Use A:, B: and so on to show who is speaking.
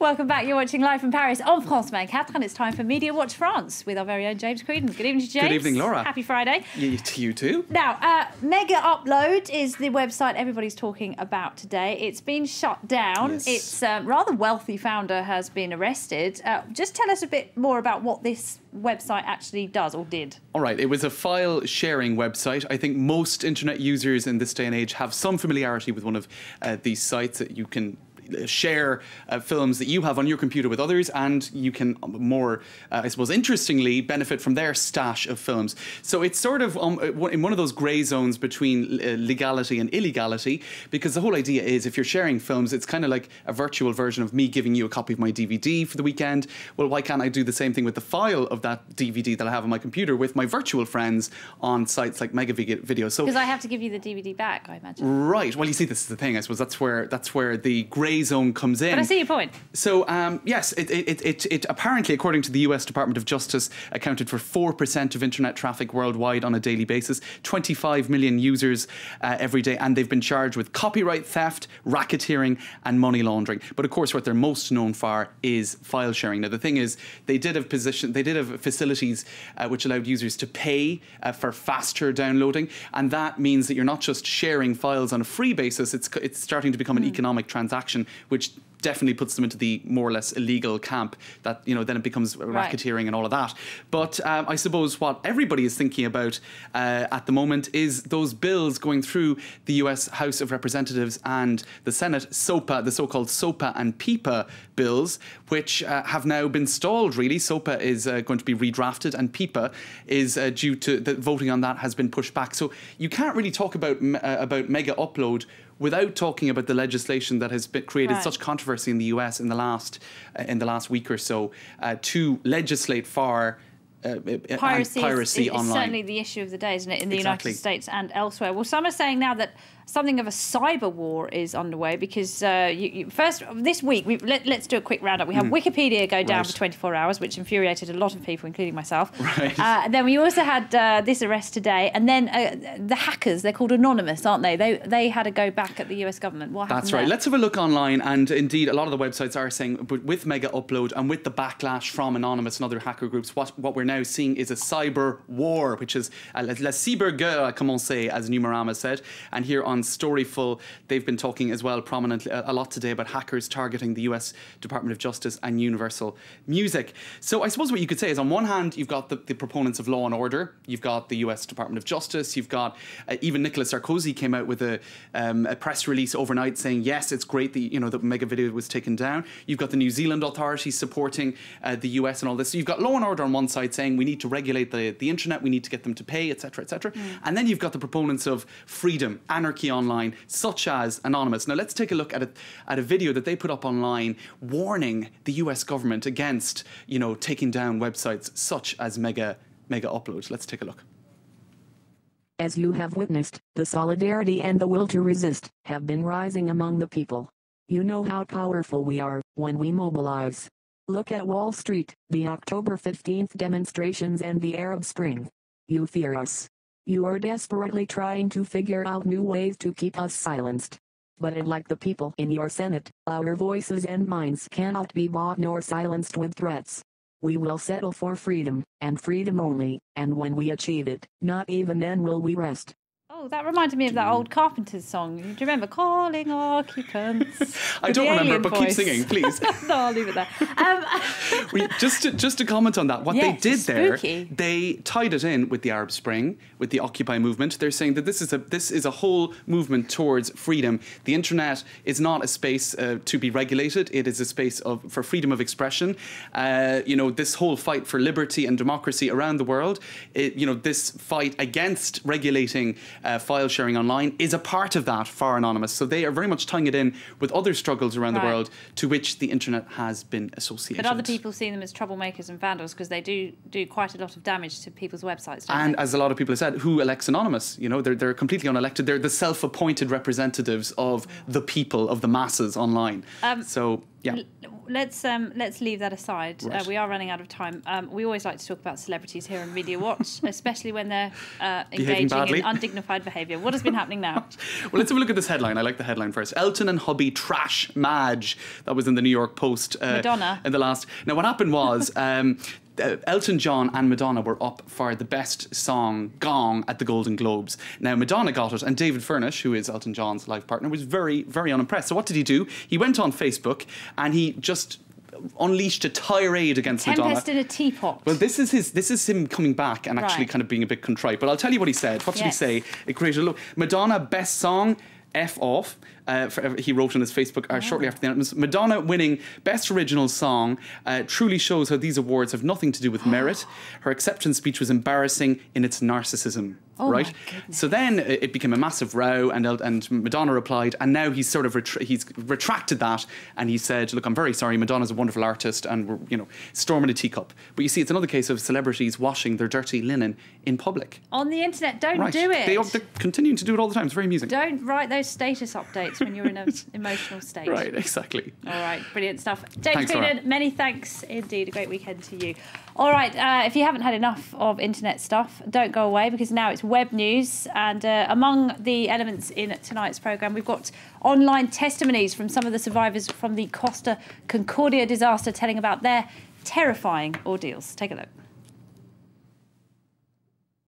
A: Welcome back. You're watching live from Paris on France 24, and it's time for Media Watch France with our very own James Credence. Good evening, James.
B: Good evening, Laura.
A: Happy Friday.
B: To you too.
A: Now, Mega Upload is the website everybody's talking about today. It's been shut down.
B: Yes.
A: Its rather wealthy founder has been arrested. Just tell us a bit more about what this website actually does or did.
B: All right, it was a file sharing website. I think most internet users in this day and age have some familiarity with one of these sites that you can share films that you have on your computer with others, and you can more, I suppose, interestingly benefit from their stash of films. So it's sort of in one of those grey zones between legality and illegality, because the whole idea is if you're sharing films, it's kind of like a virtual version of me giving you a copy of my DVD for the weekend. Well, why can't I do the same thing with the file of that DVD that I have on my computer with my virtual friends on sites like Mega Video? So
A: because I have to give you the DVD back, I imagine.
B: Right. Well, you see, this is the thing. I suppose that's where the grey zone comes in.
A: But I see your point.
B: So yes, it apparently, according to the US Department of Justice, accounted for 4% of internet traffic worldwide on a daily basis, 25 million users every day, and they've been charged with copyright theft, racketeering, and money laundering. But of course, what they're most known for is file sharing. Now, the thing is, they did have facilities which allowed users to pay for faster downloading, and that means that you're not just sharing files on a free basis. It's starting to become an economic transaction, which definitely puts them into the more or less illegal camp that, you know, then it becomes racketeering and all of that. But I suppose what everybody is thinking about at the moment is those bills going through the US House of Representatives and the Senate, SOPA, the so-called SOPA and PIPA bills, which have now been stalled, really. SOPA is going to be redrafted, and PIPA is due to, the voting on that has been pushed back. So you can't really talk about Mega Upload without talking about the legislation that has created such controversy in the US in the last week or so, to legislate for piracy online. It's certainly
A: the issue of the day, isn't it, in the United States and elsewhere. Well, some are saying now that something of a cyber war is underway because first this week, let's do a quick roundup. We have Wikipedia go down for 24 hours, which infuriated a lot of people, including myself. Then we also had this arrest today, and then the hackers, they're called Anonymous, aren't they? They had a go back at the US government. What happened?
B: That's right. Let's have a look online, and indeed a lot of the websites are saying, but with Mega Upload and with the backlash from Anonymous and other hacker groups, what we're now seeing is a cyber war, which is la cyberguerre a commencé, as Numerama said. And here on Storyful, they've been talking as well prominently a lot today about hackers targeting the US Department of Justice and Universal Music. So I suppose what you could say is, on one hand, you've got the proponents of law and order. You've got the US Department of Justice. You've got even Nicolas Sarkozy came out with a press release overnight saying, yes, it's great that, you know, that Mega Video was taken down. You've got the New Zealand authorities supporting the US and all this. So you've got law and order on one side saying we need to regulate the internet, we need to get them to pay, etc., etc. And then you've got the proponents of freedom, anarchy online, such as Anonymous. Now let's take a look at a video that they put up online warning the US government against, you know, taking down websites such as Mega Upload. Let's take a look.
C: As you have witnessed, the solidarity and the will to resist have been rising among the people. You know how powerful we are when we mobilize. Look at Wall Street, the October 15th demonstrations and the Arab Spring. You fear us. You are desperately trying to figure out new ways to keep us silenced. But unlike the people in your Senate, our voices and minds cannot be bought nor silenced with threats. We will settle for freedom, and freedom only, and when we achieve it, not even then will we rest.
A: Oh, that reminded me of that old Carpenters song. Do you remember? Calling occupants.
B: I don't remember, but keep singing, please.
A: No, I'll leave it there.
B: Just to comment on that, what they did there, they tied it in with the Arab Spring, with the Occupy movement. They're saying that this is a whole movement towards freedom. The internet is not a space to be regulated. It is a space for freedom of expression. You know, this whole fight for liberty and democracy around the world, you know, this fight against regulating file sharing online is a part of that for Anonymous. So they are very much tying it in with other struggles around the world to which the internet has been associated.
A: But other people see them as troublemakers and vandals because they do quite a lot of damage to people's websites, don't
B: and
A: they?
B: As a lot of people have said, who elects Anonymous? You know, they're completely unelected. They're the self-appointed representatives of the people, of the masses online. So, yeah.
A: let's leave that aside.
B: Right.
A: We are running out of time. We always like to talk about celebrities here on Media Watch, especially when they're engaging in undignified behaviour. What has been happening now?
B: Well, let's have a look at this headline. I like the headline first. Elton and hubby trash Madge. That was in the New York Post.
A: Madonna.
B: In the last. Now, what happened was. Elton John and Madonna were up for the best song Gong at the Golden Globes. Now Madonna got it, and David Furnish, who is Elton John's life partner, was very, very unimpressed. So what did he do? He went on Facebook and he just unleashed a tirade against Madonna.
A: Tempest in a teapot.
B: Well, this is him coming back and actually kind of being a bit contrite. But I'll tell you what he said. What did he say? It created a look. Madonna, best song. F off, he wrote on his Facebook shortly after the announcement. Madonna winning Best Original Song truly shows how these awards have nothing to do with merit. Her acceptance speech was embarrassing in its narcissism. Right? So then it became a massive row, and Madonna replied, and now he's sort of he's retracted that, and he said, look, I'm very sorry, Madonna's a wonderful artist, and we're storming a teacup. But you see, it's another case of celebrities washing their dirty linen in public.
A: On the internet, don't do it.
B: They're continuing to do it all the time. It's very amusing.
A: Don't write those status updates when you're in an emotional state.
B: Right, exactly.
A: All right, brilliant stuff. James Keenan, many thanks indeed. A great weekend to you. All right, if you haven't had enough of internet stuff, don't go away, because now it's web news. And among the elements in tonight's programme, we've got online testimonies from some of the survivors from the Costa Concordia disaster telling about their terrifying ordeals. Take a look.